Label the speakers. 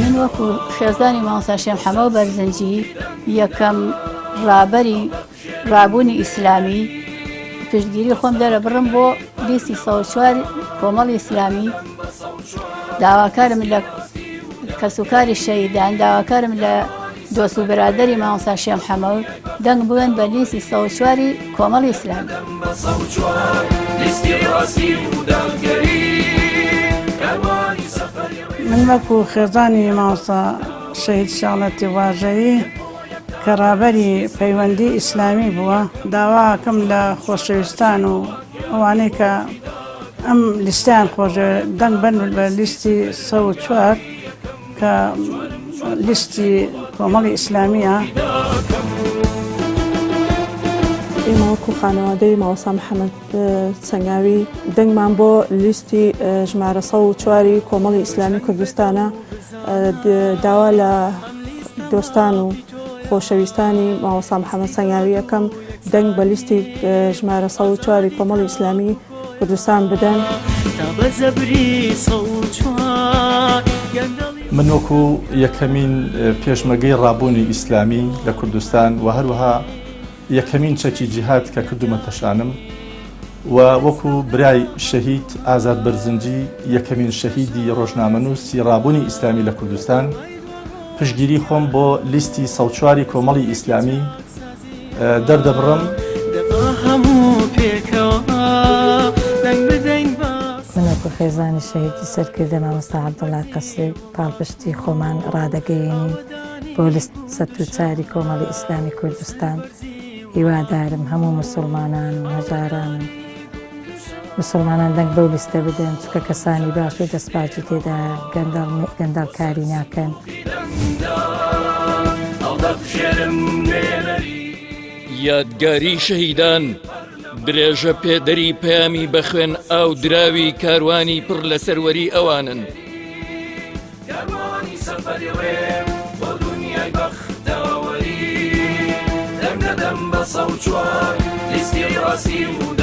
Speaker 1: من وەکو خێزانی مامۆستا شێخ محەممەد بەرزنجی یەکەم ڕابەری ڕابوونی ئیسلامی پشتگیری خۆم دەرە بڕم بۆ لیستی 104 کۆمەڵی ئیسلامی. داواکارم لە کەسوکاری شەهیدان، داواکارم لە دۆست و برادەری مامۆستا شێخ محەممەد دەنگ بوێن بە لیستی 104 کۆمەڵی ئیسلامی.
Speaker 2: من وەکو خێزانی مامۆستا شەهید شاڵەتی واژەیی کە ڕابەری پەیوەندی ئیسلامی بووە، داواکەم لە خۆشەویستان و ئەوانەی کە ئەم لیستیان خۆشە دەنگ بن بە لیستی 104 کە لیستی کۆمەڵی ئیسلامیە.
Speaker 3: ئێمە وەکو خانەوادەی مامۆستا محەممەد سەنگاوی دەنگمان بۆ لیستی ژمارە 104 کۆمەڵی ئیسلامی کوردستانە. داوا لە دۆستان و خۆشەویستانی مامۆستا محەممەد سەنگاوی یەکەم دەنگ بە لیستی ژمارە 104 کۆمەڵی ئیسلامی کوردستان بدەن.
Speaker 4: من وەکو یەکەمین پێشمەرگەی ڕابوونی ئیسلامی لە کوردستان و هەروەها یەکەمین چەکی جیهاد کە کردومەتە شانم و وەکو برای شەهید ئازاد بەرزنجی یەکەمین شەهیدی ڕۆژنامەنووسی ڕابوونی ئیسلامی لە کوردستان پشتگیری خۆم بۆ لیستی 104 کۆمەڵی ئیسلامی دەردەبڕم.
Speaker 5: من وەکو خێزانی شەهیدی سەرکردە مامۆستا عەبدوڵڵا قەسری پاڵپشتی خۆمان ڕادەگەیەنین بۆ لیست 104 کۆمەڵی ئیسلامی کوردستان. هیوادارم هەموو مسلمانان و هەژاران مسلمانان دەنگ بەو لیستە بدەن، چکە کەسانی باش و دەستپاچی تێدا گەندەڵکاری ناکەن.
Speaker 6: یادگاری شەهیدان درێژە پێدەری پەیامی بەخوێن ئاو دراوی کاروانی پڕ لە سەروەری ئەوانن. کاروانی سەفەری ڕێم بۆ دونیای بەختەوەری دەم لە دەم بە 104 لیستی ڕاستی و